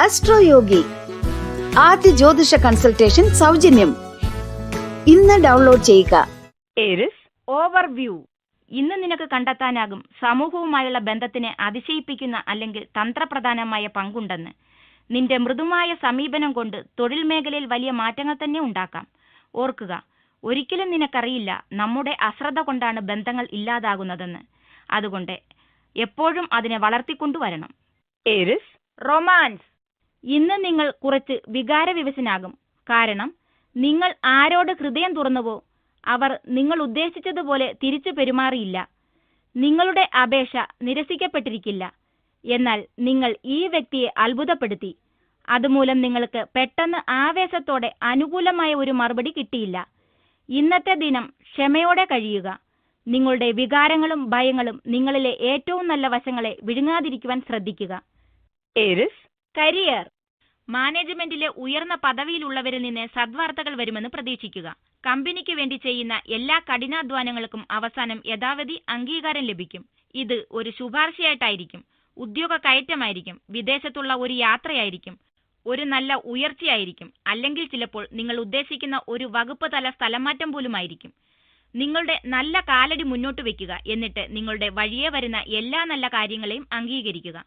അസ്ട്രോയോഗി ആദ്യ ജ്യോതിഷ കൺസൾട്ടേഷൻ സൗജന്യം. ഇന്ന് ഡൗൺലോഡ് ചെയ്യുക. Aries overview. ഇന്ന് നിനക്ക് കണ്ടെത്താനാകും സമൂഹവുമായുള്ള ബന്ധത്തിന് അതിശയിപ്പിക്കുന്ന അല്ലെങ്കിൽ തന്ത്രപ്രധാനമായ പങ്കുണ്ടെന്ന്. നിന്റെ മൃദുമായ സമീപനം കൊണ്ട് തൊഴിൽ മേഖലയിൽ വലിയ മാറ്റങ്ങൾ തന്നെ ഉണ്ടാക്കാം. ഓർക്കുക, ഒരിക്കലും നിനക്കറിയില്ല നമ്മുടെ അശ്രദ്ധ കൊണ്ടാണ് ബന്ധങ്ങൾ ഇല്ലാതാകുന്നതെന്ന്. അതുകൊണ്ട് എപ്പോഴും അതിനെ വളർത്തിക്കൊണ്ടുവരണം. Aries romance. ഇന്ന് നിങ്ങൾ കുറച്ച് വികാരവിവശനാകും. കാരണം നിങ്ങൾ ആരോട് ഹൃദയം തുറന്നുവോ അവർ നിങ്ങൾ ഉദ്ദേശിച്ചതുപോലെ തിരിച്ചു പെരുമാറിയില്ല. നിങ്ങളുടെ അപേക്ഷ നിരസിക്കപ്പെട്ടിരിക്കില്ല. എന്നാൽ നിങ്ങൾ ഈ വ്യക്തിയെ അത്ഭുതപ്പെടുത്തി. അതുമൂലം നിങ്ങൾക്ക് പെട്ടെന്ന് ആവേശത്തോടെ അനുകൂലമായ ഒരു മറുപടി കിട്ടിയില്ല. ഇന്നത്തെ ദിനം ക്ഷമയോടെ കഴിയുക. നിങ്ങളുടെ വികാരങ്ങളും ഭയങ്ങളും നിങ്ങളിലെ ഏറ്റവും നല്ല വശങ്ങളെ വിഴുങ്ങാതിരിക്കുവാൻ ശ്രദ്ധിക്കുക. Aries career. മാനേജ്മെന്റിലെ ഉയർന്ന പദവിയിലുള്ളവരിൽ നിന്ന് സദ്വാർത്തകൾ വരുമെന്ന് പ്രതീക്ഷിക്കുക. കമ്പനിക്ക് വേണ്ടി ചെയ്യുന്ന എല്ലാ കഠിനാധ്വാനങ്ങൾക്കും അവസാനം യഥാവധി അംഗീകാരം ലഭിക്കും. ഇത് ഒരു ശുപാർശയായിട്ടായിരിക്കും, ഉദ്യോഗ കയറ്റമായിരിക്കും, വിദേശത്തുള്ള ഒരു യാത്രയായിരിക്കും, ഒരു നല്ല ഉയർച്ചയായിരിക്കും, അല്ലെങ്കിൽ ചിലപ്പോൾ നിങ്ങൾ ഉദ്ദേശിക്കുന്ന ഒരു വകുപ്പ് തല സ്ഥലമാറ്റം പോലുമായിരിക്കും. നിങ്ങളുടെ നല്ല കാലടി മുന്നോട്ട് വയ്ക്കുക. എന്നിട്ട് നിങ്ങളുടെ വഴിയെ വരുന്ന എല്ലാ നല്ല കാര്യങ്ങളെയും അംഗീകരിക്കുക.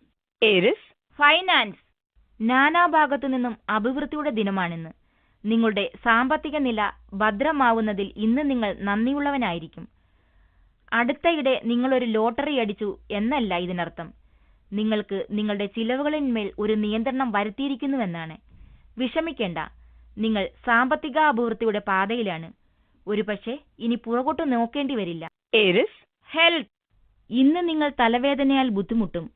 Aries finance. നാനാഭാഗത്തു നിന്നും അഭിവൃദ്ധിയുടെ ദിനമാണിന്ന്. നിങ്ങളുടെ സാമ്പത്തിക നില ഭദ്രമാവുന്നതിൽ ഇന്ന് നിങ്ങൾ നന്ദിയുള്ളവനായിരിക്കും. അടുത്തയിടെ നിങ്ങളൊരു ലോട്ടറി അടിച്ചു എന്നല്ല ഇതിനർത്ഥം. നിങ്ങൾക്ക് നിങ്ങളുടെ ചിലവുകളിന്മേൽ ഒരു നിയന്ത്രണം വരുത്തിയിരിക്കുന്നുവെന്നാണ്. വിഷമിക്കേണ്ട, നിങ്ങൾ സാമ്പത്തിക അഭിവൃദ്ധിയുടെ പാതയിലാണ്. ഒരുപക്ഷെ ഇനി പുറകോട്ട് നോക്കേണ്ടി വരില്ല. Aries health. ഇന്ന് നിങ്ങൾ തലവേദനയാൽ ബുദ്ധിമുട്ടും.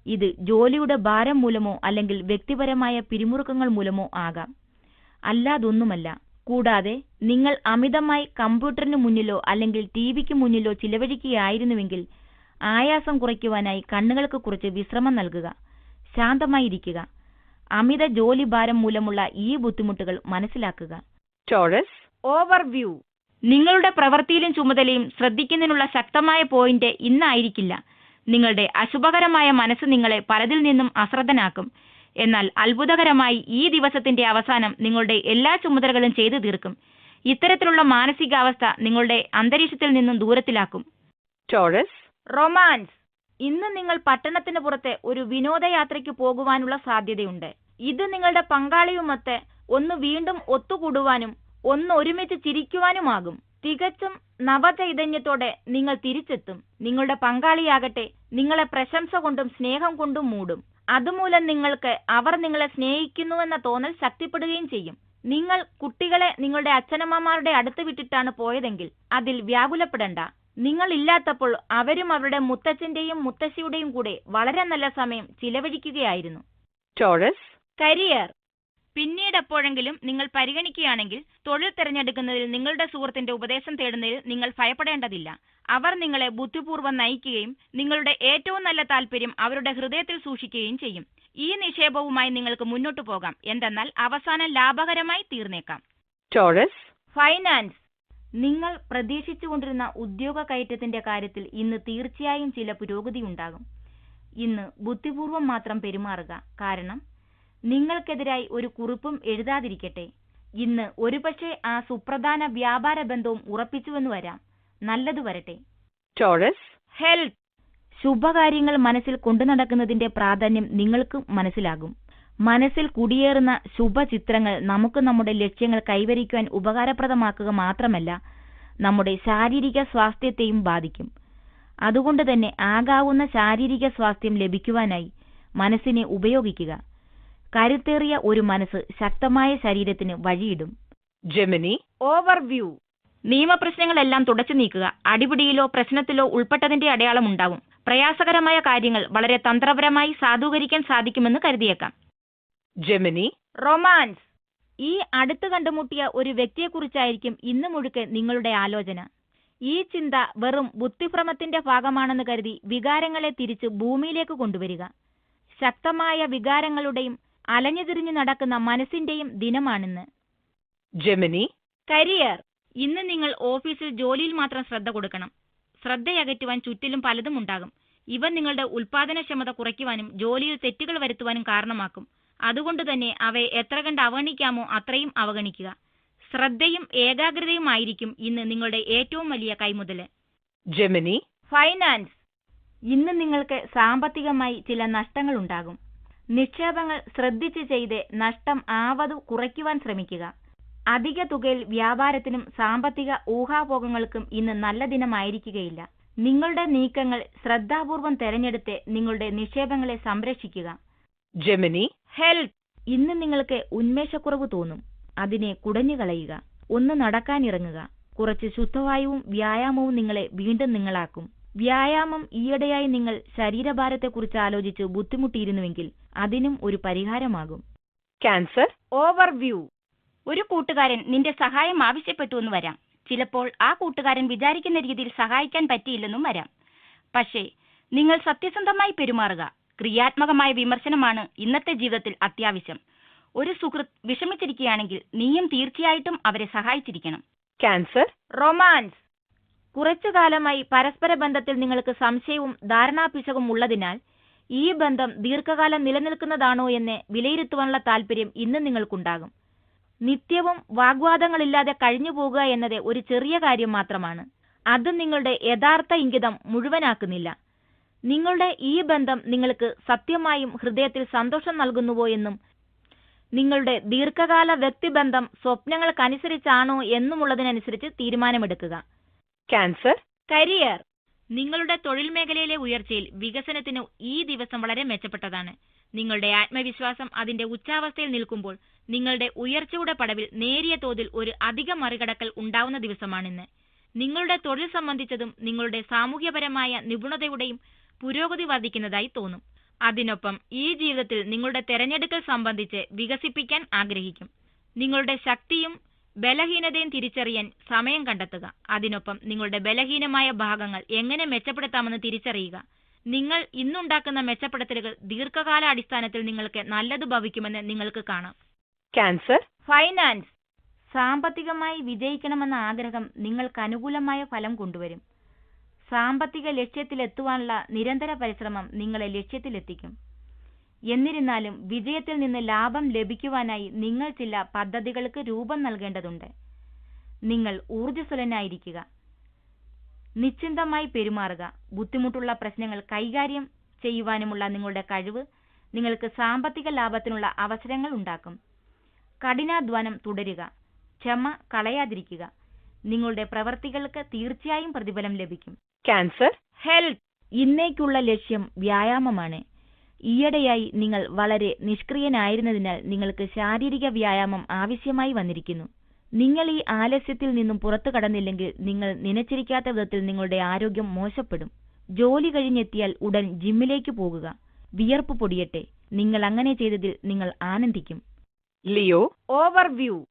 ഇത് ജോലിയുടെ ഭാരം മൂലമോ അല്ലെങ്കിൽ വ്യക്തിപരമായ പിരിമുറുക്കങ്ങൾ മൂലമോ ആകാം, അല്ലാതൊന്നുമല്ല. കൂടാതെ നിങ്ങൾ അമിതമായി കമ്പ്യൂട്ടറിന് മുന്നിലോ അല്ലെങ്കിൽ ടിവിക്ക് മുന്നിലോ ചിലവഴിക്കുകയായിരുന്നുവെങ്കിൽ ആയാസം കുറയ്ക്കുവാനായി കണ്ണുകൾക്ക് കുറച്ച് വിശ്രമം നൽകുക. ശാന്തമായിരിക്കുക. അമിത ജോലി ഭാരം മൂലമുള്ള ഈ ബുദ്ധിമുട്ടുകൾ മനസ്സിലാക്കുക. Taurus overview. നിങ്ങളുടെ പ്രവൃത്തിയിലും ചുമതലയും ശ്രദ്ധിക്കുന്നതിനുള്ള ശക്തമായ പോയിന്റ് ഇന്നായിരിക്കില്ല. നിങ്ങളുടെ അശുഭകരമായ മനസ്സ് നിങ്ങളെ പലതിൽ നിന്നും അശ്രദ്ധനാക്കും. എന്നാൽ അത്ഭുതകരമായി ഈ ദിവസത്തിന്റെ അവസാനം നിങ്ങളുടെ എല്ലാ ചുമതലകളും ചെയ്തു തീർക്കും. ഇത്തരത്തിലുള്ള മാനസികാവസ്ഥ നിങ്ങളുടെ അന്തരീക്ഷത്തിൽ നിന്നും ദൂരത്തിലാക്കും. Taurus romance. ഇന്ന് നിങ്ങൾ പട്ടണത്തിന് പുറത്തെ ഒരു വിനോദയാത്രയ്ക്ക് പോകുവാനുള്ള സാധ്യതയുണ്ട്. ഇത് നിങ്ങളുടെ പങ്കാളിയുമൊത്ത് ഒന്ന് വീണ്ടും ഒത്തുകൂടുവാനും ഒന്ന് ഒരുമിച്ച് ചിരിക്കുവാനുമാകും. തികച്ചും നവചൈതന്യത്തോടെ നിങ്ങൾ തിരിച്ചെത്തും. നിങ്ങളുടെ പങ്കാളിയാകട്ടെ നിങ്ങളെ പ്രശംസ കൊണ്ടും സ്നേഹം കൊണ്ടും മൂടും. അതുമൂലം നിങ്ങൾക്ക് അവർ നിങ്ങളെ സ്നേഹിക്കുന്നുവെന്ന തോന്നൽ ശക്തിപ്പെടുകയും ചെയ്യും. നിങ്ങൾ കുട്ടികളെ നിങ്ങളുടെ അച്ഛനമ്മമാരുടെ അടുത്ത് വിട്ടിട്ടാണ് പോയതെങ്കിൽ അതിൽ വ്യാകുലപ്പെടേണ്ട. നിങ്ങൾ ഇല്ലാത്തപ്പോൾ അവരും അവരുടെ മുത്തച്ഛന്റെയും മുത്തശ്ശിയുടെയും കൂടെ വളരെ നല്ല സമയം ചിലവഴിക്കുകയായിരുന്നു. Taurus career. പിന്നീട് എപ്പോഴെങ്കിലും നിങ്ങൾ പരിഗണിക്കുകയാണെങ്കിൽ തൊഴിൽ തിരഞ്ഞെടുക്കുന്നതിൽ നിങ്ങളുടെ സുഹൃത്തിന്റെ ഉപദേശം തേടുന്നതിൽ നിങ്ങൾ ഭയപ്പെടേണ്ടതില്ല. അവർ നിങ്ങളെ ബുദ്ധിപൂർവ്വം നയിക്കുകയും നിങ്ങളുടെ ഏറ്റവും നല്ല താല്പര്യം അവരുടെ ഹൃദയത്തിൽ സൂക്ഷിക്കുകയും ചെയ്യും. ഈ നിക്ഷേപവുമായി നിങ്ങൾക്ക് മുന്നോട്ടു പോകാം. എന്തെന്നാൽ അവസാനം ലാഭകരമായി തീർന്നേക്കാം. Taurus finance. നിങ്ങൾ പ്രതീക്ഷിച്ചുകൊണ്ടിരുന്ന ഉദ്യോഗ കയറ്റത്തിന്റെ കാര്യത്തിൽ ഇന്ന് തീർച്ചയായും ചില പുരോഗതി ഉണ്ടാകും. ഇന്ന് ബുദ്ധിപൂർവ്വം മാത്രം പെരുമാറുക. കാരണം നിങ്ങൾക്കെതിരായി ഒരു കുറിപ്പും എഴുതാതിരിക്കട്ടെ. ഇന്ന് ഒരുപക്ഷെ ആ സുപ്രധാന വ്യാപാര ബന്ധവും ഉറപ്പിച്ചുവെന്ന് വരാം. നല്ലതു വരട്ടെ. Taurus health. ശുഭകാര്യങ്ങൾ മനസ്സിൽ കൊണ്ടു നടക്കുന്നതിന്റെ പ്രാധാന്യം നിങ്ങൾക്ക് മനസ്സിലാകും. മനസ്സിൽ കുടിയേറുന്ന ശുഭചിത്രങ്ങൾ നമുക്ക് നമ്മുടെ ലക്ഷ്യങ്ങൾ കൈവരിക്കുവാൻ ഉപകാരപ്രദമാക്കുക മാത്രമല്ല, നമ്മുടെ ശാരീരിക സ്വാസ്ഥ്യത്തെയും ബാധിക്കും. അതുകൊണ്ട് തന്നെ ആകാവുന്ന ശാരീരിക സ്വാസ്ഥ്യം ലഭിക്കുവാനായി മനസ്സിനെ ഉപയോഗിക്കുക. കരുത്തേറിയ ഒരു മനസ്സ് ശക്തമായ ശരീരത്തിന് വഴിയിടും. Gemini overview. നിയമപ്രശ്നങ്ങളെല്ലാം തുടച്ചു നീക്കുക. അടിപിടിയിലോ പ്രശ്നത്തിലോ ഉൾപ്പെട്ടതിന്റെ അടയാളം ഉണ്ടാവും. പ്രയാസകരമായ കാര്യങ്ങൾ വളരെ തന്ത്രപരമായി സാധൂകരിക്കാൻ സാധിക്കുമെന്ന് കരുതിയേക്കാം. Gemini romance. ഈ അടുത്ത് കണ്ടുമുട്ടിയ ഒരു വ്യക്തിയെക്കുറിച്ചായിരിക്കും ഇന്ന് മുഴുക്കെ നിങ്ങളുടെ ആലോചന. ഈ ചിന്ത വെറും ബുദ്ധിഭ്രമത്തിന്റെ ഭാഗമാണെന്ന് കരുതി വികാരങ്ങളെ തിരിച്ച് ഭൂമിയിലേക്ക് കൊണ്ടുവരിക. ശക്തമായ വികാരങ്ങളുടെയും അലഞ്ഞുതിരിഞ്ഞു നടക്കുന്ന മനസ്സിന്റെയും ദിനമാണിന്ന്. Gemini career. ഇന്ന് നിങ്ങൾ ഓഫീസിൽ ജോലിയിൽ മാത്രം ശ്രദ്ധ കൊടുക്കണം. ശ്രദ്ധയകറ്റുവാൻ ചുറ്റിലും പലതും ഉണ്ടാകും. ഇവ നിങ്ങളുടെ ഉൽപാദനക്ഷമത കുറയ്ക്കുവാനും ജോലിയിൽ തെറ്റുകൾ വരുത്തുവാനും കാരണമാക്കും. അതുകൊണ്ട് തന്നെ അവയെ എത്ര കണ്ട് അവഗണിക്കാമോ അത്രയും അവഗണിക്കുക. ശ്രദ്ധയും ഏകാഗ്രതയുമായിരിക്കും ഇന്ന് നിങ്ങളുടെ ഏറ്റവും വലിയ കൈമുതല്. Gemini, finance. ഇന്ന് നിങ്ങൾക്ക് സാമ്പത്തികമായി ചില നഷ്ടങ്ങൾ ഉണ്ടാകും. നിക്ഷേപങ്ങൾ ശ്രദ്ധിച്ച് ചെയ്ത് നഷ്ടം ആവതു കുറയ്ക്കുവാൻ ശ്രമിക്കുക. അധിക തുകയിൽ വ്യാപാരത്തിനും സാമ്പത്തിക ഊഹാപോഹങ്ങൾക്കും ഇന്ന് നല്ല ദിനമായിരിക്കുകയില്ല. നിങ്ങളുടെ നീക്കങ്ങൾ ശ്രദ്ധാപൂർവം തെരഞ്ഞെടുത്ത് നിങ്ങളുടെ നിക്ഷേപങ്ങളെ സംരക്ഷിക്കുക. Gemini, health. ഇന്ന് നിങ്ങൾക്ക് ഉന്മേഷക്കുറവ് തോന്നും. അതിനെ കുടഞ്ഞു കളയുക. ഒന്ന് നടക്കാനിറങ്ങുക. കുറച്ച് ശുദ്ധവായുവും വ്യായാമവും നിങ്ങളെ വീണ്ടും നിങ്ങളാക്കും. വ്യായാമം. ഈയിടെയായി നിങ്ങൾ ശരീരഭാരത്തെക്കുറിച്ച് ആലോചിച്ച് ബുദ്ധിമുട്ടിയിരുന്നുവെങ്കിൽ അതിനും ഒരു പരിഹാരമാകും. Cancer, overview. ഒരു കൂട്ടുകാരൻ നിന്റെ സഹായം ആവശ്യപ്പെട്ടു എന്ന് വരാം. ചിലപ്പോൾ ആ കൂട്ടുകാരൻ വിചാരിക്കുന്ന രീതിയിൽ സഹായിക്കാൻ പറ്റിയില്ലെന്നും വരാം. പക്ഷേ നിങ്ങൾ സത്യസന്ധമായി പെരുമാറുക. ക്രിയാത്മകമായ വിമർശനമാണ് ഇന്നത്തെ ജീവിതത്തിൽ അത്യാവശ്യം. ഒരു സുഹൃത്ത് വിഷമിച്ചിരിക്കുകയാണെങ്കിൽ നീയും തീർച്ചയായിട്ടും അവരെ സഹായിച്ചിരിക്കണം. Cancer, romance. കുറച്ചു കാലമായി പരസ്പര ബന്ധത്തിൽ നിങ്ങൾക്ക് സംശയവും ധാരണാപിശകും ഉള്ളതിനാൽ ഈ ബന്ധം ദീർഘകാലം നിലനിൽക്കുന്നതാണോ എന്ന് വിലയിരുത്തുവാനുള്ള താല്പര്യം ഇന്ന് നിങ്ങൾക്കുണ്ടാകും. നിത്യവും വാഗ്വാദങ്ങളില്ലാതെ കഴിഞ്ഞു പോകുക എന്നത് ഒരു ചെറിയ കാര്യം മാത്രമാണ്. അത് നിങ്ങളുടെ യഥാർത്ഥ ഇംഗിതം മുഴുവനാക്കുന്നില്ല. നിങ്ങളുടെ ഈ ബന്ധം നിങ്ങൾക്ക് സത്യമായും ഹൃദയത്തിൽ സന്തോഷം നൽകുന്നുവോ എന്നും നിങ്ങളുടെ ദീർഘകാല വ്യക്തിബന്ധം സ്വപ്നങ്ങൾക്കനുസരിച്ചാണോ എന്നുമുള്ളതിനനുസരിച്ച് തീരുമാനമെടുക്കുക. Cancer, career. നിങ്ങളുടെ തൊഴിൽ മേഖലയിലെ ഉയർച്ചയിൽ വികസനത്തിന് ഈ ദിവസം വളരെ മെച്ചപ്പെട്ടതാണ്. നിങ്ങളുടെ ആത്മവിശ്വാസം അതിന്റെ ഉച്ചാവസ്ഥയിൽ നിൽക്കുമ്പോൾ നിങ്ങളുടെ ഉയർച്ചയുടെ പടവിൽ നേരിയ തോതിൽ ഒരു അധിക മറികടക്കൽ ഉണ്ടാവുന്ന ദിവസമാണിന്ന്. നിങ്ങളുടെ തൊഴിൽ സംബന്ധിച്ചതും നിങ്ങളുടെ സാമൂഹ്യപരമായ നിപുണതയുടെയും പുരോഗതി വർദ്ധിക്കുന്നതായി തോന്നും. അതിനൊപ്പം ഈ ജീവിതത്തിൽ നിങ്ങളുടെ തെരഞ്ഞെടുക്കൽ സംബന്ധിച്ച് വികസിപ്പിക്കാൻ ആഗ്രഹിക്കും. നിങ്ങളുടെ ശക്തിയും ബലഹീനതയും തിരിച്ചറിയാൻ സമയം കണ്ടെത്തുക. അതിനൊപ്പം നിങ്ങളുടെ ബലഹീനമായ ഭാഗങ്ങൾ എങ്ങനെ മെച്ചപ്പെടുത്താമെന്ന് തിരിച്ചറിയുക. നിങ്ങൾ ഇന്നുണ്ടാക്കുന്ന മെച്ചപ്പെടുത്തലുകൾ ദീർഘകാല അടിസ്ഥാനത്തിൽ നിങ്ങൾക്ക് നല്ലത് ഭവിക്കുമെന്ന് നിങ്ങൾക്ക് കാണാം. Cancer, finance. സാമ്പത്തികമായി വിജയിക്കണമെന്ന ആഗ്രഹം നിങ്ങൾക്ക് അനുകൂലമായ ഫലം കൊണ്ടുവരും. സാമ്പത്തിക ലക്ഷ്യത്തിലെത്തുവാനുള്ള നിരന്തര പരിശ്രമം നിങ്ങളെ ലക്ഷ്യത്തിലെത്തിക്കും. എന്നിരുന്നാലും വിജയത്തിൽ നിന്ന് ലാഭം ലഭിക്കുവാനായി നിങ്ങൾ ചില പദ്ധതികൾക്ക് രൂപം നൽകേണ്ടതുണ്ട്. നിങ്ങൾ ഊർജ്ജസ്വലനായിരിക്കുക. നിശ്ചിന്തമായി പെരുമാറുക. ബുദ്ധിമുട്ടുള്ള പ്രശ്നങ്ങൾ കൈകാര്യം ചെയ്യുവാനുമുള്ള നിങ്ങളുടെ കഴിവ് നിങ്ങൾക്ക് സാമ്പത്തിക ലാഭത്തിനുള്ള അവസരങ്ങൾ ഉണ്ടാക്കും. കഠിനാധ്വാനം തുടരുക. ക്ഷമ കളയാതിരിക്കുക. നിങ്ങളുടെ പ്രവർത്തികൾക്ക് തീർച്ചയായും പ്രതിഫലം ലഭിക്കും. Cancer, health. ഇന്നേക്കുള്ള ലക്ഷ്യം വ്യായാമമാണ്. ഈയിടെയായി നിങ്ങൾ വളരെ നിഷ്ക്രിയനായിരുന്നതിനാൽ നിങ്ങൾക്ക് ശാരീരിക വ്യായാമം ആവശ്യമായി വന്നിരിക്കുന്നു. നിങ്ങൾ ഈ ആലസ്യത്തിൽ നിന്നും പുറത്തു കടന്നില്ലെങ്കിൽ നിങ്ങൾ നനച്ചിരിക്കാത്ത വിധത്തിൽ നിങ്ങളുടെ ആരോഗ്യം മോശപ്പെടും. ജോലി കഴിഞ്ഞെത്തിയാൽ ഉടൻ ജിമ്മിലേക്ക് പോകുക. വിയർപ്പ് പൊടിയട്ടെ. നിങ്ങൾ അങ്ങനെ ചെയ്തതിൽ നിങ്ങൾ ആനന്ദിക്കും. Leo, overview.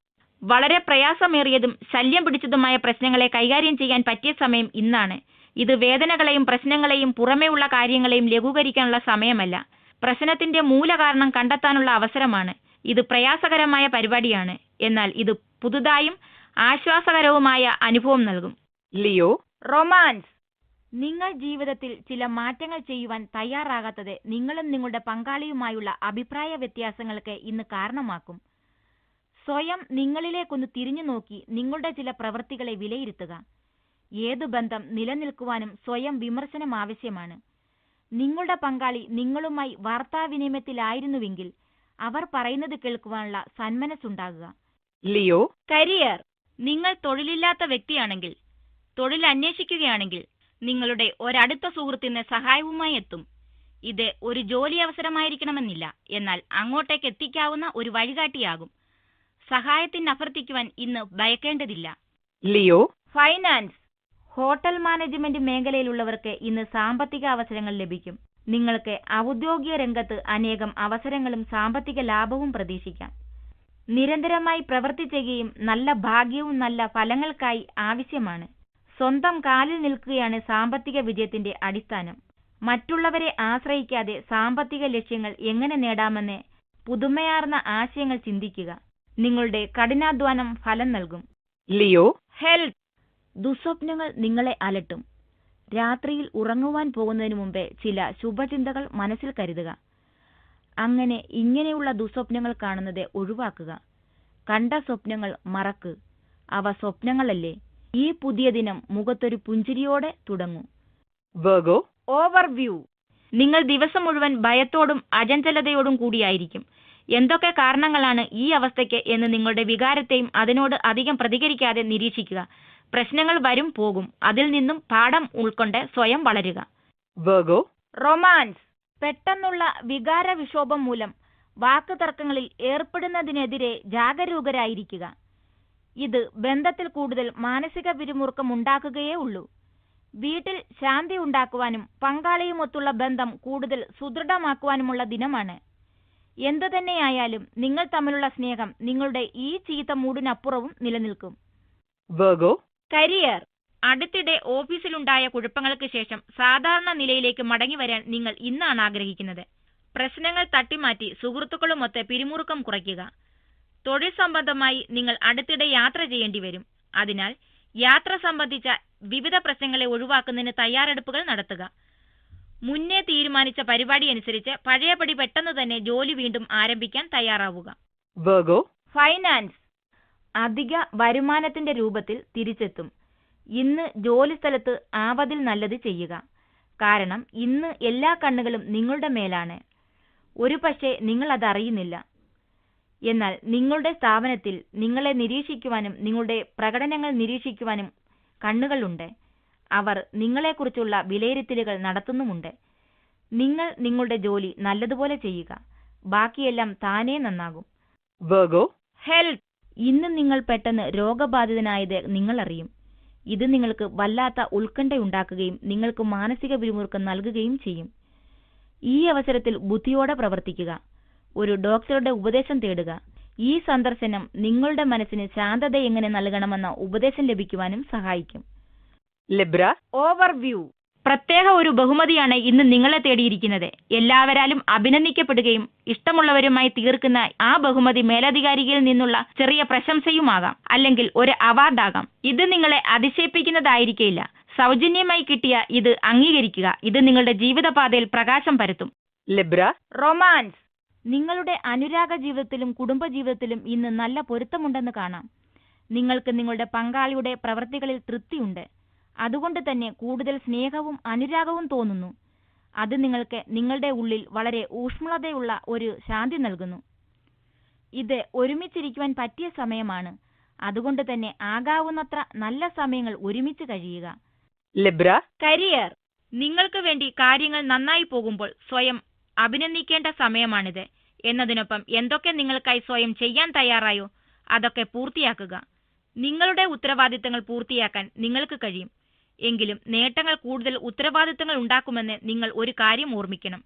വളരെ പ്രയാസമേറിയതും ശല്യം പിടിച്ചതുമായ പ്രശ്നങ്ങളെ കൈകാര്യം ചെയ്യാൻ പറ്റിയ സമയം ഇന്നാണ്. ഇത് വേദനകളെയും പ്രശ്നങ്ങളെയും പുറമേയുള്ള കാര്യങ്ങളെയും ലഘൂകരിക്കാനുള്ള സമയമല്ല. പ്രശ്നത്തിന്റെ മൂലകാരണം കണ്ടെത്താനുള്ള അവസരമാണ്. ഇത് പ്രയാസകരമായ പരിപാടിയാണ്. എന്നാൽ ഇത് പുതുതായും ആശ്വാസകരവുമായ അനുഭവം നൽകും. Leo, romance. നിങ്ങൾ ജീവിതത്തിൽ ചില മാറ്റങ്ങൾ ചെയ്യുവാൻ തയ്യാറാകാത്തത് നിങ്ങളും നിങ്ങളുടെ പങ്കാളിയുമായുള്ള അഭിപ്രായ വ്യത്യാസങ്ങൾക്ക് ഇന്ന് കാരണമാക്കും. സ്വയം നിങ്ങളിലേക്കൊന്ന് തിരിഞ്ഞു നോക്കി നിങ്ങളുടെ ചില പ്രവൃത്തികളെ വിലയിരുത്തുക. ഏതു ബന്ധം നിലനിൽക്കുവാനും സ്വയം വിമർശനം ആവശ്യമാണ്. നിങ്ങളുടെ പങ്കാളി നിങ്ങളുമായി വാർത്താവിനിമയത്തിലായിരുന്നുവെങ്കിൽ അവർ പറയുന്നത് കേൾക്കുവാനുള്ള സന്മനസ്സുണ്ടാകുക. Leo, career. നിങ്ങൾ തൊഴിലില്ലാത്ത വ്യക്തിയാണെങ്കിൽ, തൊഴിൽ അന്വേഷിക്കുകയാണെങ്കിൽ നിങ്ങളുടെ ഒരടുത്ത സുഹൃത്തിന് സഹായവുമായി എത്തും. ഇത് ഒരു ജോലി അവസരമായിരിക്കണമെന്നില്ല, എന്നാൽ അങ്ങോട്ടേക്ക് എത്തിക്കാവുന്ന ഒരു വഴികാട്ടിയാകും. സഹായത്തിന് അഭ്യർത്ഥിക്കുവാൻ ഇന്ന് ഭയക്കേണ്ടതില്ല. Leo, finance. ഹോട്ടൽ മാനേജ്മെന്റ് മേഖലയിലുള്ളവർക്ക് ഇന്ന് സാമ്പത്തിക അവസരങ്ങൾ ലഭിക്കും. നിങ്ങൾക്ക് ഔദ്യോഗിക രംഗത്ത് അനേകം അവസരങ്ങളും സാമ്പത്തിക ലാഭവും പ്രതീക്ഷിക്കാം. നിരന്തരമായി പ്രവൃത്തി ചെയ്യുകയും നല്ല ഭാഗ്യവും നല്ല ഫലങ്ങൾക്കായി ആവശ്യമാണ്. സ്വന്തം കാലിൽ നിൽക്കുകയാണ് സാമ്പത്തിക വിജയത്തിന്റെ അടിസ്ഥാനം. മറ്റുള്ളവരെ ആശ്രയിക്കാതെ സാമ്പത്തിക ലക്ഷ്യങ്ങൾ എങ്ങനെ നേടാമെന്ന് പുതുമയാർന്ന ആശയങ്ങൾ ചിന്തിക്കുക. നിങ്ങളുടെ കഠിനാധ്വാനം ഫലം നൽകും. Leo, health. ദുസ്വപ്നങ്ങൾ നിങ്ങളെ അലട്ടും. രാത്രിയിൽ ഉറങ്ങുവാൻ പോകുന്നതിന് മുമ്പേ ചില ശുഭചിന്തകൾ മനസ്സിൽ കരുതുക. അങ്ങനെ ഇങ്ങനെയുള്ള ദുസ്വപ്നങ്ങൾ കാണുന്നത് ഒഴിവാക്കുക. കണ്ട സ്വപ്നങ്ങൾ മറക്ക്. അവ സ്വപ്നങ്ങളല്ലേ. ഈ പുതിയ ദിനം മുഖത്തൊരു പുഞ്ചിരിയോടെ തുടങ്ങൂ. Virgo, overview. നിങ്ങൾ ദിവസം മുഴുവൻ ഭയത്തോടും അചഞ്ചലതയോടും കൂടിയായിരിക്കും. എന്തൊക്കെ കാരണങ്ങളാണ് ഈ അവസ്ഥയ്ക്ക് എന്ന് നിങ്ങളുടെ വികാരത്തെയും അതിനോട് അധികം പ്രതികരിക്കാതെ നിരീക്ഷിക്കുക. പ്രശ്നങ്ങൾ വരും പോകും. അതിൽ നിന്നും പാഠം ഉൾക്കൊണ്ട് സ്വയം വളരുക. Virgo, romance. പെട്ടെന്നുള്ള വികാര വിക്ഷോഭം മൂലം വാക്ക് തർക്കങ്ങളിൽ ഏർപ്പെടുന്നതിനെതിരെ ജാഗരൂകരായിരിക്കുക. ഇത് ബന്ധത്തിൽ കൂടുതൽ മാനസിക പിരിമുറുക്കം ഉണ്ടാക്കുകയേ ഉള്ളൂ. വീട്ടിൽ ശാന്തി ഉണ്ടാക്കുവാനും പങ്കാളിയുമൊത്തുള്ള ബന്ധം കൂടുതൽ സുദൃഢമാക്കുവാനുമുള്ള ദിനമാണ്. എന്തുതന്നെയായാലും നിങ്ങൾ തമ്മിലുള്ള സ്നേഹം നിങ്ങളുടെ ഈ ചീത്ത മൂടിനപ്പുറവും നിലനിൽക്കും. Virgo, career. അടുത്തിടെ ഓഫീസിലുണ്ടായ കുഴപ്പങ്ങൾക്ക് ശേഷം സാധാരണ നിലയിലേക്ക് മടങ്ങി വരാൻ നിങ്ങൾ ഇന്നാണ് ആഗ്രഹിക്കുന്നത്. പ്രശ്നങ്ങൾ തട്ടിമാറ്റി സുഹൃത്തുക്കളുമൊത്ത് പിരിമുറുക്കം കുറയ്ക്കുക. തൊഴിൽ സംബന്ധമായി നിങ്ങൾ അടുത്തിടെ യാത്ര ചെയ്യേണ്ടി വരും. അതിനാൽ യാത്ര സംബന്ധിച്ച വിവിധ പ്രശ്നങ്ങളെ ഒഴിവാക്കുന്നതിന് തയ്യാറെടുപ്പുകൾ നടത്തുക. മുന്നേ തീരുമാനിച്ച പരിപാടി അനുസരിച്ച് പഴയപടി പെട്ടെന്ന് തന്നെ ജോലി വീണ്ടും ആരംഭിക്കാൻ തയ്യാറാവുക. Virgo, finance. അധിക വരുമാനത്തിന്റെ രൂപത്തിൽ തിരിച്ചെത്തും. ഇന്ന് ജോലിസ്ഥലത്ത് ആവതിൽ നല്ലത് ചെയ്യുക. കാരണം ഇന്ന് എല്ലാ കണ്ണുകളും നിങ്ങളുടെ മേലാണ്. ഒരുപക്ഷെ നിങ്ങൾ അതറിയുന്നില്ല. എന്നാൽ നിങ്ങളുടെ സ്ഥാപനത്തിൽ നിങ്ങളെ നിരീക്ഷിക്കുവാനും നിങ്ങളുടെ പ്രകടനങ്ങൾ നിരീക്ഷിക്കുവാനും കണ്ണുകളുണ്ട്. അവർ നിങ്ങളെക്കുറിച്ചുള്ള വിലയിരുത്തലുകൾ നടത്തുന്നുമുണ്ട്. നിങ്ങൾ നിങ്ങളുടെ ജോലി നല്ലതുപോലെ ചെയ്യുക. ബാക്കിയെല്ലാം താനേ നന്നാകും. Virgo, health. ഇന്ന് നിങ്ങൾ പെട്ടെന്ന് രോഗബാധിതനായത് നിങ്ങൾ അറിയും. ഇത് നിങ്ങൾക്ക് വല്ലാത്ത ഉത്കണ്ഠയുണ്ടാക്കുകയും നിങ്ങൾക്ക് മാനസിക പിരിമുറുക്കം നൽകുകയും ചെയ്യും. ഈ അവസരത്തിൽ ബുദ്ധിയോടെ പ്രവർത്തിക്കുക. ഒരു ഡോക്ടറുടെ ഉപദേശം തേടുക. ഈ സന്ദർശനം നിങ്ങളുടെ മനസ്സിന് ശാന്തത എങ്ങനെ നൽകണമെന്ന ഉപദേശം ലഭിക്കുവാനും സഹായിക്കും. Libra, overview. പ്രത്യേക ഒരു ബഹുമതിയാണ് ഇന്ന് നിങ്ങളെ തേടിയിരിക്കുന്നത്. എല്ലാവരാലും അഭിനന്ദിക്കപ്പെടുകയും ഇഷ്ടമുള്ളവരുമായി തീർക്കുന്ന ആ ബഹുമതി മേലധികാരിയിൽ നിന്നുള്ള ചെറിയ പ്രശംസയുമാകാം, അല്ലെങ്കിൽ ഒരു അവാർഡാകാം. ഇത് നിങ്ങളെ അതിശയിപ്പിക്കുന്നതായിരിക്കില്ല. സൗജന്യമായി കിട്ടിയ ഇത് അംഗീകരിക്കുക. ഇത് നിങ്ങളുടെ ജീവിതപാതയിൽ പ്രകാശം പരത്തും. Libra, romance. നിങ്ങളുടെ അനുരാഗ ജീവിതത്തിലും കുടുംബജീവിതത്തിലും ഇന്ന് നല്ല പൊരുത്തമുണ്ടെന്ന് കാണാം. നിങ്ങൾക്ക് നിങ്ങളുടെ പങ്കാളിയുടെ പ്രവൃത്തികളിൽ തൃപ്തിയുണ്ട്. അതുകൊണ്ട് തന്നെ കൂടുതൽ സ്നേഹവും അനുരാഗവും തോന്നുന്നു. അത് നിങ്ങൾക്ക് നിങ്ങളുടെ ഉള്ളിൽ വളരെ ഊഷ്മളതയുള്ള ഒരു ശാന്തി നൽകുന്നു. ഇത് ഒരുമിച്ചിരിക്കുവാൻ പറ്റിയ സമയമാണ്. അതുകൊണ്ട് തന്നെ ആകാവുന്നത്ര നല്ല സമയങ്ങൾ ഒരുമിച്ച് കഴിയുക. Libra, career. നിങ്ങൾക്ക് വേണ്ടി കാര്യങ്ങൾ നന്നായി പോകുമ്പോൾ സ്വയം അഭിനന്ദിക്കേണ്ട സമയമാണിത്. എന്നതിനൊപ്പം എന്തൊക്കെ നിങ്ങൾക്കായി സ്വയം ചെയ്യാൻ തയ്യാറായോ അതൊക്കെ പൂർത്തിയാക്കുക. നിങ്ങളുടെ ഉത്തരവാദിത്തങ്ങൾ പൂർത്തിയാക്കാൻ നിങ്ങൾക്ക് കഴിയും. എങ്കിലും നേട്ടങ്ങൾ കൂടുതൽ ഉത്തരവാദിത്തങ്ങൾ ഉണ്ടാക്കുമെന്ന് നിങ്ങൾ ഒരു കാര്യം ഓർമ്മിക്കണം.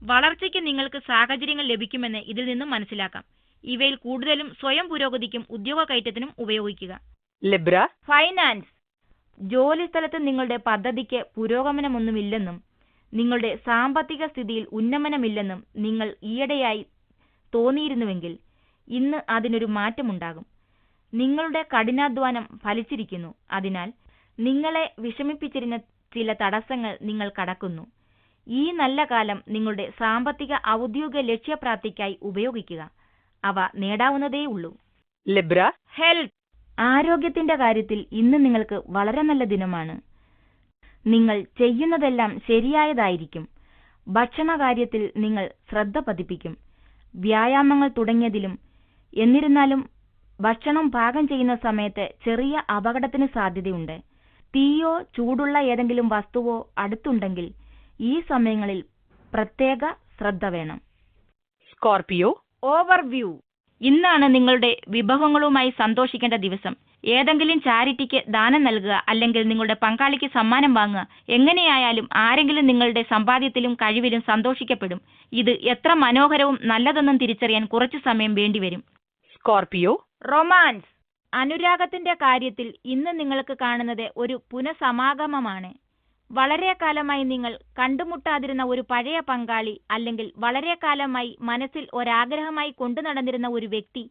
വളർച്ചയ്ക്ക് നിങ്ങൾക്ക് സാഹചര്യങ്ങൾ ലഭിക്കുമെന്ന് ഇതിൽ നിന്നും മനസ്സിലാക്കാം. ഇവയിൽ കൂടുതലും സ്വയം പുരോഗതിക്കും ഉദ്യോഗ കയറ്റത്തിനും ഉപയോഗിക്കുക. Libra, finance. ജോലിസ്ഥലത്ത് നിങ്ങളുടെ പദ്ധതിക്ക് പുരോഗമനമൊന്നുമില്ലെന്നും നിങ്ങളുടെ സാമ്പത്തിക സ്ഥിതിയിൽ ഉന്നമനമില്ലെന്നും നിങ്ങൾ ഈയിടെയായി തോന്നിയിരുന്നുവെങ്കിൽ ഇന്ന് അതിനൊരു മാറ്റമുണ്ടാകും. നിങ്ങളുടെ കഠിനാധ്വാനം ഫലിച്ചിരിക്കുന്നു. അതിനാൽ നിങ്ങളെ വിഷമിപ്പിച്ചിരുന്ന ചില തടസ്സങ്ങൾ നിങ്ങൾ കടക്കുന്നു. ഈ നല്ല കാലം നിങ്ങളുടെ സാമ്പത്തിക ഔദ്യോഗിക ലക്ഷ്യപ്രാപ്തിക്കായി ഉപയോഗിക്കുക. അവ നേടാവുന്നതേയുള്ളൂ. Libra, health. ആരോഗ്യത്തിന്റെ കാര്യത്തിൽ ഇന്ന് നിങ്ങൾക്ക് വളരെ നല്ല ദിനമാണ്. നിങ്ങൾ ചെയ്യുന്നതെല്ലാം ശരിയായതായിരിക്കും. ഭക്ഷണകാര്യത്തിൽ നിങ്ങൾ ശ്രദ്ധ പതിപ്പിക്കും. വ്യായാമങ്ങൾ തുടങ്ങിയതിലും. എന്നിരുന്നാലും ഭക്ഷണം പാകം ചെയ്യുന്ന സമയത്ത് ചെറിയ അപകടത്തിന് സാധ്യതയുണ്ട്. തീയോ ചൂടുള്ള ഏതെങ്കിലും വസ്തുവോ അടുത്തുണ്ടെങ്കിൽ ഈ സമയങ്ങളിൽ പ്രത്യേക ശ്രദ്ധ വേണം. Scorpio, overview. ഇന്നാണ് നിങ്ങളുടെ വിഭവങ്ങളുമായി സന്തോഷിക്കേണ്ട ദിവസം. ഏതെങ്കിലും ചാരിറ്റിക്ക് ദാനം നൽകുക, അല്ലെങ്കിൽ നിങ്ങളുടെ പങ്കാളിക്ക് സമ്മാനം വാങ്ങുക. എങ്ങനെയായാലും ആരെങ്കിലും നിങ്ങളുടെ സമ്പാദ്യത്തിലും കഴിവിലും സന്തോഷിക്കപ്പെടും. ഇത് എത്ര മനോഹരവും നല്ലതെന്നും തിരിച്ചറിയാൻ കുറച്ചു സമയം വേണ്ടിവരും. Scorpio, romance. അനുരാഗത്തിന്റെ കാര്യത്തിൽ ഇന്ന് നിങ്ങൾക്ക് കാണുന്നത് ഒരു പുനഃസമാഗമമാണ്. വളരെ കാലമായി നിങ്ങൾ കണ്ടുമുട്ടാതിരുന്ന ഒരു പഴയ പങ്കാളി, അല്ലെങ്കിൽ വളരെ കാലമായി മനസ്സിൽ ഒരാഗ്രഹമായി കൊണ്ടു നടന്നിരുന്ന ഒരു വ്യക്തി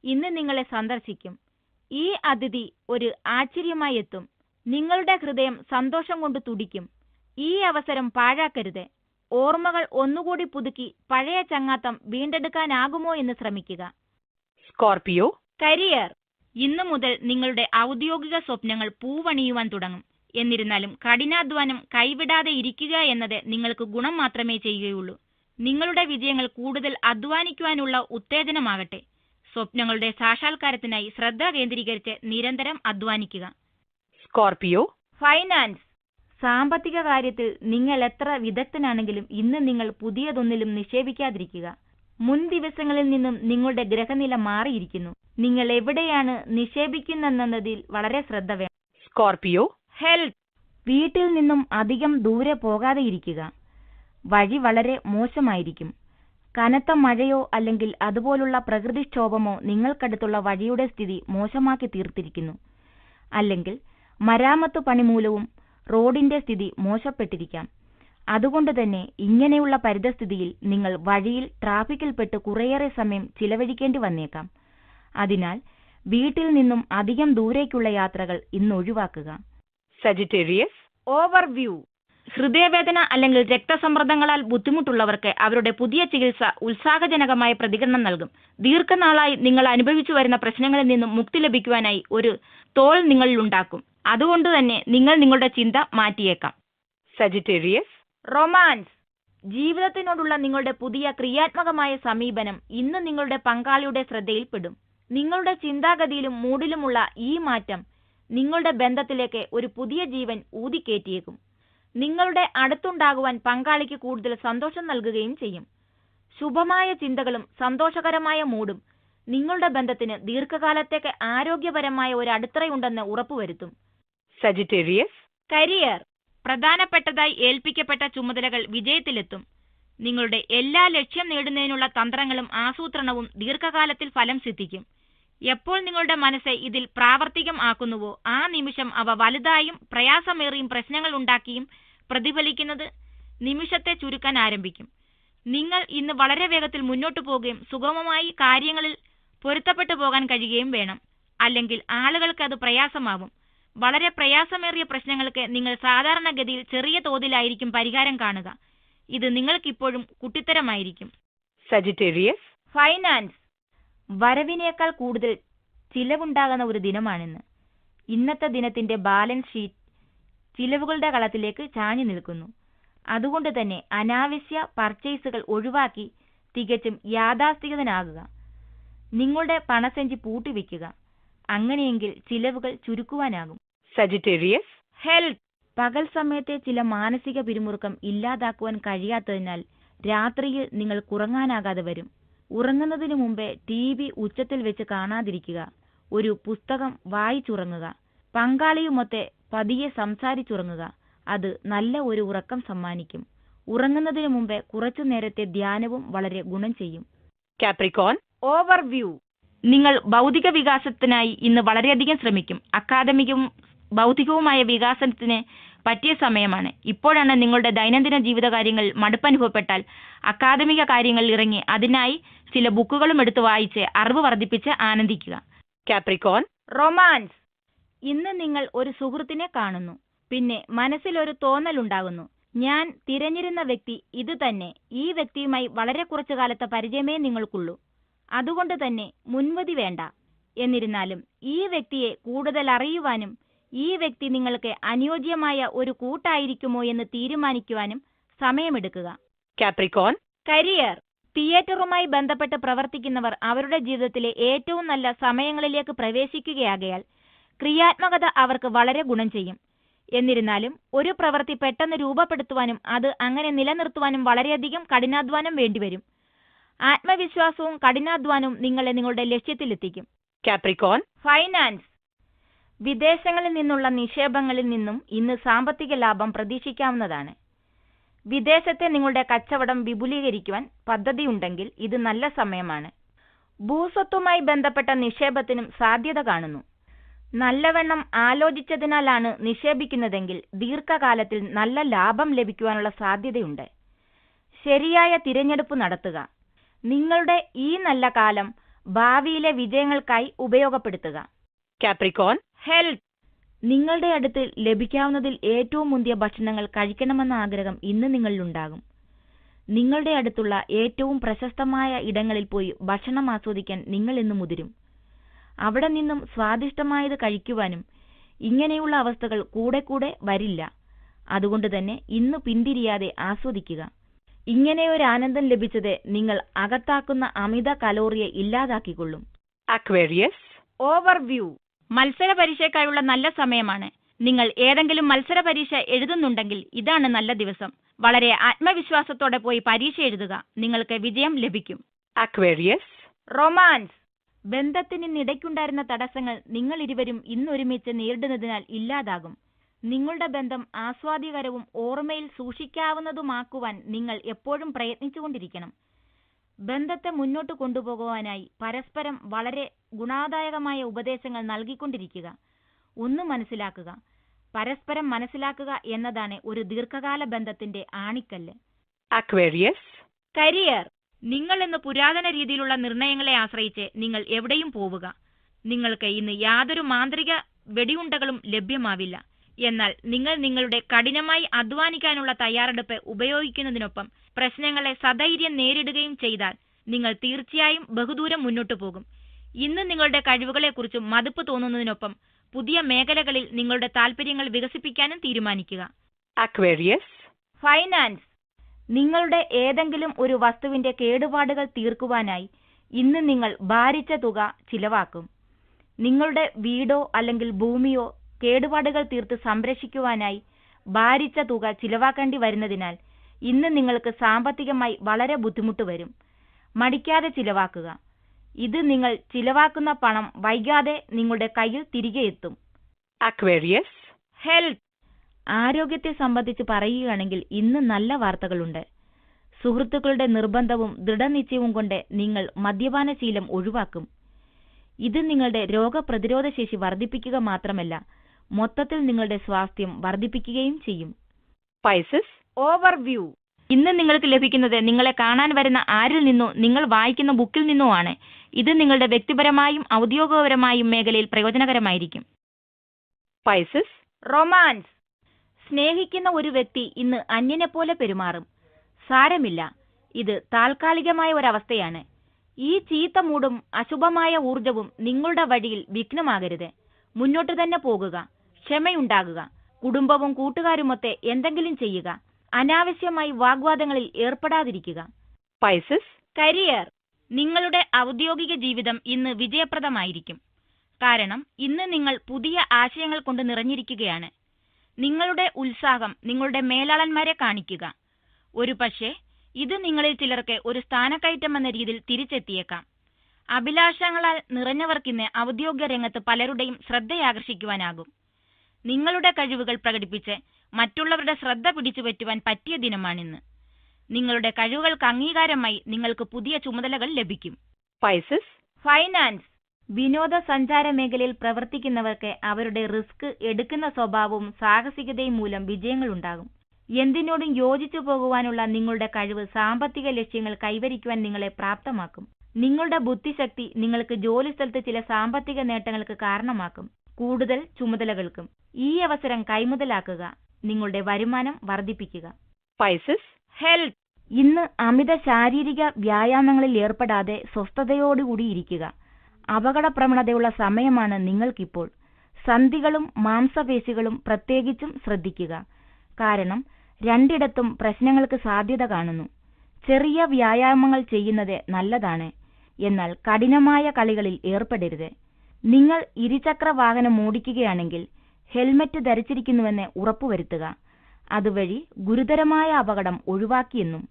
ഇന്ന് നിങ്ങളെ സന്ദർശിക്കും. ഈ അതിഥി ഒരു ആശ്ചര്യമായി എത്തും. നിങ്ങളുടെ ഹൃദയം സന്തോഷം കൊണ്ട് തുടിക്കും. ഈ അവസരം പാഴാക്കരുത്. ഓർമ്മകൾ ഒന്നുകൂടി പുതുക്കി പഴയ ചങ്ങാത്തം വീണ്ടെടുക്കാനാകുമോ എന്ന് ശ്രമിക്കുക. Scorpio, career. ഇന്നു മുതൽ നിങ്ങളുടെ ഔദ്യോഗിക സ്വപ്നങ്ങൾ പൂവണിയുവാൻ തുടങ്ങും. എന്നിരുന്നാലും കഠിനാധ്വാനം കൈവിടാതെ ഇരിക്കുക എന്നത് നിങ്ങൾക്ക് ഗുണം മാത്രമേ ചെയ്യുകയുള്ളൂ. നിങ്ങളുടെ വിജയങ്ങൾ കൂടുതൽ അധ്വാനിക്കുവാനുള്ള ഉത്തേജനമാകട്ടെ. സ്വപ്നങ്ങളുടെ സാക്ഷാത്കാരത്തിനായി ശ്രദ്ധ കേന്ദ്രീകരിച്ച് നിരന്തരം അധ്വാനിക്കുക. Scorpio, finance. സാമ്പത്തിക കാര്യത്തിൽ നിങ്ങൾ എത്ര വിദഗ്ധനാണെങ്കിലും ഇന്ന് നിങ്ങൾ പുതിയതൊന്നിലും നിക്ഷേപിക്കാതിരിക്കുക. മുൻ ദിവസങ്ങളിൽ നിന്നും നിങ്ങളുടെ ഗ്രഹനില മാറിയിരിക്കുന്നു. നിങ്ങൾ എവിടെയാണ് നിക്ഷേപിക്കുന്നതെന്നതിൽ വളരെ ശ്രദ്ധ വേണം. Scorpio, health. വീട്ടിൽ നിന്നും അധികം ദൂരെ പോകാതെ ഇരിക്കുക. വഴി വളരെ മോശമായിരിക്കും. കനത്ത മഴയോ അല്ലെങ്കിൽ അതുപോലുള്ള പ്രകൃതിക്ഷോഭമോ നിങ്ങൾക്കടുത്തുള്ള വഴിയുടെ സ്ഥിതി മോശമാക്കി തീർത്തിരിക്കുന്നു. അല്ലെങ്കിൽ മരാമത്ത് പണി മൂലവും റോഡിന്റെ സ്ഥിതി മോശപ്പെട്ടിരിക്കാം. അതുകൊണ്ട് തന്നെ ഇങ്ങനെയുള്ള പരിതസ്ഥിതിയിൽ നിങ്ങൾ വഴിയിൽ ട്രാഫിക്കിൽപ്പെട്ട് കുറേയേറെ സമയം ചിലവഴിക്കേണ്ടി വന്നേക്കാം. അതിനാൽ വീട്ടിൽ നിന്നും അധികം ദൂരേക്കുള്ള യാത്രകൾ ഇന്ന് ഒഴിവാക്കുക. Sagittarius, overview. ഹൃദയവേദന അല്ലെങ്കിൽ രക്തസമ്മർദ്ദങ്ങളാൽ ബുദ്ധിമുട്ടുള്ളവർക്ക് അവരുടെ പുതിയ ചികിത്സ ഉത്സാഹജനകമായ പ്രതികരണം നൽകും. ദീർഘനാളായി നിങ്ങൾ അനുഭവിച്ചു വരുന്ന പ്രശ്നങ്ങളിൽ നിന്നും മുക്തി ലഭിക്കുവാനായി ഒരു തോൾ നിങ്ങളിൽ ഉണ്ടാക്കും. അതുകൊണ്ട് തന്നെ നിങ്ങൾ നിങ്ങളുടെ ചിന്ത മാറ്റിയേക്കാം. Sagittarius, romance. ജീവിതത്തിനോടുള്ള നിങ്ങളുടെ പുതിയ ക്രിയാത്മകമായ സമീപനം ഇന്ന് നിങ്ങളുടെ പങ്കാളിയുടെ ശ്രദ്ധയിൽപ്പെടും. നിങ്ങളുടെ ചിന്താഗതിയിലും മൂഡിലുമുള്ള ഈ മാറ്റം നിങ്ങളുടെ ബന്ധത്തിലേക്ക് ഒരു പുതിയ ജീവൻ ഊതിക്കേറ്റിയേക്കും. നിങ്ങളുടെ അടുത്തുണ്ടാകുവാൻ പങ്കാളിക്ക് കൂടുതൽ സന്തോഷം നൽകുകയും ചെയ്യും. ശുഭമായ ചിന്തകളും സന്തോഷകരമായ മൂഡും നിങ്ങളുടെ ബന്ധത്തിന് ദീർഘകാലത്തേക്ക് ആരോഗ്യപരമായ ഒരു അടിത്തറയുണ്ടെന്ന് ഉറപ്പുവരുത്തും. Sagittarius, career. പ്രധാനപ്പെട്ടതായി ഏൽപ്പിക്കപ്പെട്ട ചുമതലകൾ വിജയത്തിലെത്തും. നിങ്ങളുടെ എല്ലാ ലക്ഷ്യം നേടുന്നതിനുള്ള തന്ത്രങ്ങളും ആസൂത്രണവും ദീർഘകാലത്തിൽ ഫലം സിദ്ധിക്കും. എപ്പോൾ നിങ്ങളുടെ മനസ്സ് ഇതിൽ പ്രാവർത്തികം ആക്കുന്നുവോ ആ നിമിഷം അവ വലുതായും പ്രയാസമേറിയും പ്രശ്നങ്ങൾ ഉണ്ടാക്കിയും പ്രതിഫലിക്കുന്നത് നിമിഷത്തെ ചുരുക്കാൻ ആരംഭിക്കും. നിങ്ങൾ ഇന്ന് വളരെ വേഗത്തിൽ മുന്നോട്ടു പോകുകയും സുഗമമായി കാര്യങ്ങളിൽ പൊരുത്തപ്പെട്ടു പോകാൻ കഴിയുകയും വേണം. അല്ലെങ്കിൽ ആളുകൾക്ക് അത് പ്രയാസമാവും. വളരെ പ്രയാസമേറിയ പ്രശ്നങ്ങൾക്ക് നിങ്ങൾ സാധാരണഗതിയിൽ ചെറിയ തോതിലായിരിക്കും പരിഹാരം കാണുക. ഇത് നിങ്ങൾക്കിപ്പോഴും കുട്ടിത്തരമായിരിക്കും. Sagittarius, finance. വരവിനേക്കാൾ കൂടുതൽ ചിലവുണ്ടാകുന്ന ഒരു ദിനമാണിന്ന്. ഇന്നത്തെ ദിനത്തിന്റെ ബാലൻസ് ഷീറ്റ് ചിലവുകളുടെ കളത്തിലേക്ക് ചാഞ്ഞു നിൽക്കുന്നു. അതുകൊണ്ട് തന്നെ അനാവശ്യ പർച്ചേസുകൾ ഒഴിവാക്കി തികച്ചും യാഥാസ്ഥിതികനാകുക. നിങ്ങളുടെ പണസഞ്ചി പൂട്ടിവെക്കുക. അങ്ങനെയെങ്കിൽ ചിലവുകൾ ചുരുക്കുവാനാകും. Sagittarius, health. പകൽ സമയത്തെ ചില മാനസിക പിരിമുറുക്കം ഇല്ലാതാക്കുവാൻ കഴിയാത്തതിനാൽ രാത്രിയിൽ നിങ്ങൾ ഉറങ്ങാനാകാതെ വരും. ഉറങ്ങുന്നതിനു മുമ്പേ TV ഉച്ചത്തിൽ വെച്ച് കാണാതിരിക്കുക. ഒരു പുസ്തകം വായിച്ചുറങ്ങുക. പങ്കാളിയുമൊത്തെ പതിയെ സംസാരിച്ചുറങ്ങുക. അത് നല്ല ഒരു ഉറക്കം സമ്മാനിക്കും. ഉറങ്ങുന്നതിനു മുമ്പേ കുറച്ചു നേരത്തെ ധ്യാനവും വളരെ ഗുണം ചെയ്യും. Capricorn, overview. നിങ്ങൾ ഭൗതിക വികാസത്തിനായി ഇന്ന് വളരെയധികം ശ്രമിക്കും. അക്കാദമികവും ഭൗതികവുമായ വികാസത്തിന് പറ്റിയ സമയമാണ്. ഇപ്പോഴാണ് നിങ്ങളുടെ ദൈനംദിന ജീവിതകാര്യങ്ങളിൽ മടുപ്പനുഭവപ്പെട്ടാൽ അക്കാദമിക കാര്യങ്ങളിൽ ഇറങ്ങി അതിനായി ചില ബുക്കുകളും എടുത്ത് വായിച്ച് അറിവ് വർദ്ധിപ്പിച്ച് ആനന്ദിക്കുക. Capricorn, romance. ഇന്ന് നിങ്ങൾ ഒരു സുഹൃത്തിനെ കാണുന്നു. പിന്നെ മനസ്സിലൊരു തോന്നലുണ്ടാകുന്നു. ഞാൻ തിരഞ്ഞിരുന്ന വ്യക്തി ഇത് തന്നെ. ഈ വ്യക്തിയുമായി വളരെ കുറച്ചു കാലത്തെ പരിചയമേ നിങ്ങൾക്കുള്ളൂ. അതുകൊണ്ട് തന്നെ മുൻവിധി വേണ്ട. എന്നിരുന്നാലും ഈ വ്യക്തിയെ കൂടുതൽ അറിയുവാനും ഈ വ്യക്തി നിങ്ങൾക്ക് അനുയോജ്യമായ ഒരു കൂട്ടായിരിക്കുമോ എന്ന് തീരുമാനിക്കുവാനും സമയമെടുക്കുക. Capricorn, career. തിയേറ്ററുമായി ബന്ധപ്പെട്ട് പ്രവർത്തിക്കുന്നവർ അവരുടെ ജീവിതത്തിലെ ഏറ്റവും നല്ല സമയങ്ങളിലേക്ക് പ്രവേശിക്കുകയാകയാൽ ക്രിയാത്മകത അവർക്ക് വളരെ ഗുണം ചെയ്യും. എന്നിരുന്നാലും ഒരു പ്രവൃത്തി പെട്ടെന്ന് രൂപപ്പെടുത്തുവാനും അത് അങ്ങനെ നിലനിർത്തുവാനും വളരെയധികം കഠിനാധ്വാനം വേണ്ടിവരും. ആത്മവിശ്വാസവും കഠിനാധ്വാനവും നിങ്ങളെ നിങ്ങളുടെ ലക്ഷ്യത്തിലെത്തിക്കും. Capricorn, finance. വിദേശങ്ങളിൽ നിന്നുള്ള നിക്ഷേപങ്ങളിൽ നിന്നും ഇന്ന് സാമ്പത്തിക ലാഭം പ്രതീക്ഷിക്കാവുന്നതാണ്. വിദേശത്തെ നിങ്ങളുടെ കച്ചവടം വിപുലീകരിക്കുവാൻ പദ്ധതിയുണ്ടെങ്കിൽ ഇത് നല്ല സമയമാണ്. ഭൂസ്വത്തുമായി ബന്ധപ്പെട്ട നിക്ഷേപത്തിനും സാധ്യത കാണുന്നു. നല്ലവണ്ണം ആലോചിച്ചതിനാലാണ് നിക്ഷേപിക്കുന്നതെങ്കിൽ ദീർഘകാലത്തിൽ നല്ല ലാഭം ലഭിക്കുവാനുള്ള സാധ്യതയുണ്ട്. ശരിയായ തിരഞ്ഞെടുപ്പ് നടത്തുക. നിങ്ങളുടെ ഈ നല്ല കാലം ഭാവിയിലെ വിജയങ്ങൾക്കായി ഉപയോഗപ്പെടുത്തുക. Capricorn, health. നിങ്ങളുടെ അടുത്ത് ലഭിക്കാവുന്നതിൽ ഏറ്റവും മുന്തിയ ഭക്ഷണങ്ങൾ കഴിക്കണമെന്ന ആഗ്രഹം ഇന്ന് നിങ്ങളിലുണ്ടാകും. നിങ്ങളുടെ അടുത്തുള്ള ഏറ്റവും പ്രശസ്തമായ ഇടങ്ങളിൽ പോയി ഭക്ഷണം ആസ്വദിക്കാൻ നിങ്ങൾ ഇന്ന് മുതിരും. അവിടെ നിന്നും സ്വാദിഷ്ടമായത് കഴിക്കുവാനും ഇങ്ങനെയുള്ള അവസ്ഥകൾ കൂടെ കൂടെ വരില്ല. അതുകൊണ്ട് തന്നെ ഇന്ന് പിന്തിരിയാതെ ആസ്വദിക്കുക. ഇങ്ങനെ ഒരു ആനന്ദം ലഭിച്ചത് നിങ്ങൾ അകത്താക്കുന്ന അമിത കലോറിയെ ഇല്ലാതാക്കിക്കൊള്ളും. Aquarius. ഓവർവ്യൂ. മത്സര പരീക്ഷയ്ക്കായുള്ള നല്ല സമയമാണ്. നിങ്ങൾ ഏതെങ്കിലും മത്സര പരീക്ഷ എഴുതുന്നുണ്ടെങ്കിൽ ഇതാണ് നല്ല ദിവസം. വളരെ ആത്മവിശ്വാസത്തോടെ പോയി പരീക്ഷ എഴുതുക. നിങ്ങൾക്ക് വിജയം ലഭിക്കും. Aquarius. റൊമാൻസ്. ബന്ധത്തിനിടയ്ക്കുണ്ടായിരുന്ന തടസ്സങ്ങൾ നിങ്ങൾ ഇരുവരും ഇന്നൊരുമിച്ച് നേരിടുന്നതിനാൽ ഇല്ലാതാകും. നിങ്ങളുടെ ബന്ധം ആസ്വാദ്യകരവും ഓർമ്മയിൽ സൂക്ഷിക്കാവുന്നതുമാക്കുവാൻ നിങ്ങൾ എപ്പോഴും പ്രയത്നിച്ചുകൊണ്ടിരിക്കണം. ബന്ധത്തെ മുന്നോട്ട് കൊണ്ടുപോകുവാനായി പരസ്പരം വളരെ ഗുണാദായകമായ ഉപദേശങ്ങൾ നൽകിക്കൊണ്ടിരിക്കുക. ഒന്ന് മനസ്സിലാക്കുക, പരസ്പരം മനസ്സിലാക്കുക എന്നതാണ് ഒരു ദീർഘകാല ബന്ധത്തിന്റെ ആണിക്കല്ല്. Aquarius. കരിയർ. നിങ്ങൾ ഇന്ന് പുരാതന രീതിയിലുള്ള നിർണയങ്ങളെ ആശ്രയിച്ച് നിങ്ങൾ എവിടെയും പോവുക. നിങ്ങൾക്ക് ഇന്ന് യാതൊരു മാന്ത്രിക വെടിയുണ്ടകളും ലഭ്യമാവില്ല. എന്നാൽ നിങ്ങൾ നിങ്ങളുടെ കഠിനമായി അധ്വാനിക്കാനുള്ള തയ്യാറെടുപ്പ് ഉപയോഗിക്കുന്നതിനൊപ്പം പ്രശ്നങ്ങളെ സധൈര്യം നേരിടുകയും ചെയ്താൽ നിങ്ങൾ തീർച്ചയായും ബഹുദൂരം മുന്നോട്ടു പോകും. ഇന്ന് നിങ്ങളുടെ കഴിവുകളെക്കുറിച്ച് മതിപ്പ് തോന്നുന്നതിനൊപ്പം പുതിയ മേഖലകളിൽ നിങ്ങളുടെ താൽപ്പര്യങ്ങൾ വികസിപ്പിക്കാനും തീരുമാനിക്കുക. Aquarius. ഫൈനാൻസ്. നിങ്ങളുടെ ഏതെങ്കിലും ഒരു വസ്തുവിന്റെ കേടുപാടുകൾ തീർക്കുവാനായി ഇന്ന് നിങ്ങൾ ഭാരിച്ച തുക ചിലവാക്കും. നിങ്ങളുടെ വീടോ അല്ലെങ്കിൽ ഭൂമിയോ കേടുപാടുകൾ തീർത്ത് സംരക്ഷിക്കുവാനായി ഭാരിച്ച തുക ചിലവാക്കേണ്ടി വരുന്നതിനാൽ ഇന്ന് നിങ്ങൾക്ക് സാമ്പത്തികമായി വളരെ ബുദ്ധിമുട്ട് വരും. മടിക്കാതെ ചിലവാക്കുക. ഇത് നിങ്ങൾ ചിലവാക്കുന്ന പണം വൈകാതെ നിങ്ങളുടെ കയ്യിൽ തിരികെ എത്തും. Aquarius. ഹെൽത്ത്. ആരോഗ്യത്തെ സംബന്ധിച്ച് പറയുകയാണെങ്കിൽ ഇന്ന് നല്ല വാർത്തകളുണ്ട്. സുഹൃത്തുക്കളുടെ നിർബന്ധവും ദൃഢനിശ്ചയവും കൊണ്ട് നിങ്ങൾ മദ്യപാന ശീലം ഒഴിവാക്കും. ഇത് നിങ്ങളുടെ രോഗപ്രതിരോധ ശേഷി വർദ്ധിപ്പിക്കുക മാത്രമല്ല, മൊത്തത്തിൽ നിങ്ങളുടെ സ്വാസ്ഥ്യം വർദ്ധിപ്പിക്കുകയും ചെയ്യും. Pisces. ഓവർവ്യൂ. ഇന്ന് നിങ്ങൾക്ക് ലഭിക്കുന്നത് നിങ്ങളെ കാണാൻ വരുന്ന ആരിൽ നിന്നോ നിങ്ങൾ വായിക്കുന്ന ബുക്കിൽ നിന്നോ ആണ്. ഇത് നിങ്ങളുടെ വ്യക്തിപരമായും ഔദ്യോഗികപരമായും മേഖലയിൽ പ്രയോജനകരമായിരിക്കും. Pisces. റൊമാൻസ്. സ്നേഹിക്കുന്ന ഒരു വ്യക്തി ഇന്ന് അന്യനെ പോലെ പെരുമാറും. സാരമില്ല, ഇത് താൽക്കാലികമായ ഒരവസ്ഥയാണ്. ഈ ചീത്ത മൂടും അശുഭമായ ഊർജവും നിങ്ങളുടെ വഴിയിൽ വിഘ്നമാകരുത്. മുന്നോട്ട് തന്നെ പോകുക. ക്ഷമയുണ്ടാകുക. കുടുംബവും കൂട്ടുകാരുമൊത്തെ എന്തെങ്കിലും ചെയ്യുക. അനാവശ്യമായി വാഗ്വാദങ്ങളിൽ ഏർപ്പെടാതിരിക്കുക. Pisces. കരിയർ. നിങ്ങളുടെ ഔദ്യോഗിക ജീവിതം ഇന്ന് വിജയപ്രദമായിരിക്കും. കാരണം ഇന്ന് നിങ്ങൾ പുതിയ ആശയങ്ങൾ കൊണ്ട് നിറഞ്ഞിരിക്കുകയാണ്. നിങ്ങളുടെ ഉത്സാഹം നിങ്ങളുടെ മേലാളന്മാരെ കാണിക്കുക. ഒരു പക്ഷേ ഇത് നിങ്ങളിൽ ചിലർക്ക് ഒരു സ്ഥാനക്കയറ്റം എന്ന രീതിയിൽ തിരിച്ചെത്തിയേക്കാം. അഭിലാഷങ്ങളാൽ നിറഞ്ഞവർക്കിന്ന് ഔദ്യോഗിക രംഗത്ത് പലരുടെയും ശ്രദ്ധയാകർഷിക്കുവാനാകും. നിങ്ങളുടെ കഴിവുകൾ പ്രകടിപ്പിച്ച് മറ്റുള്ളവരുടെ ശ്രദ്ധ പിടിച്ചുപറ്റുവാൻ പറ്റിയ ദിനമാണിന്ന്. നിങ്ങളുടെ കഴിവുകൾക്ക് അംഗീകാരമായി നിങ്ങൾക്ക് പുതിയ ചുമതലകൾ ലഭിക്കും. Pisces. ഫൈനാൻസ്. വിനോദസഞ്ചാര മേഖലയിൽ പ്രവർത്തിക്കുന്നവർക്ക് അവരുടെ റിസ്ക് എടുക്കുന്ന സ്വഭാവവും സാഹസികതയും മൂലം വിജയങ്ങളുണ്ടാകും. എന്തിനോടും യോജിച്ചു പോകുവാനുള്ള നിങ്ങളുടെ കഴിവ് സാമ്പത്തിക ലക്ഷ്യങ്ങൾ കൈവരിക്കുവാൻ നിങ്ങളെ പ്രാപ്തമാക്കും. നിങ്ങളുടെ ബുദ്ധിശക്തി നിങ്ങൾക്ക് ജോലിസ്ഥലത്ത് ചില സാമ്പത്തിക നേട്ടങ്ങൾക്ക് കാരണമാക്കും. കൂടുതൽ ചുമതലകൾക്കും. ഈ അവസരം കൈമുതലാക്കുക. നിങ്ങളുടെ വരുമാനം വർദ്ധിപ്പിക്കുക. Pisces. ഹെൽത്ത്. ഇന്ന് അമിത ശാരീരിക വ്യായാമങ്ങളിൽ ഏർപ്പെടാതെ സ്വസ്ഥതയോടുകൂടി ഇരിക്കുക. അപകടപ്രവണതയുള്ള സമയമാണ് നിങ്ങൾക്കിപ്പോൾ. സന്ധികളും മാംസപേശികളും പ്രത്യേകിച്ചും ശ്രദ്ധിക്കുക. കാരണം രണ്ടിടത്തും പ്രശ്നങ്ങൾക്ക് സാധ്യത കാണുന്നു. ചെറിയ വ്യായാമങ്ങൾ ചെയ്യുന്നത് നല്ലതാണ്. എന്നാൽ കഠിനമായ കളികളിൽ ഏർപ്പെടരുത്. നിങ്ങൾ ഇരുചക്ര വാഹനം ഓടിക്കുകയാണെങ്കിൽ ഹെൽമറ്റ് ധരിച്ചിരിക്കുന്നുവെന്ന് ഉറപ്പുവരുത്തുക. അതുവഴി ഗുരുതരമായ അപകടം ഒഴിവാക്കിയെന്നും.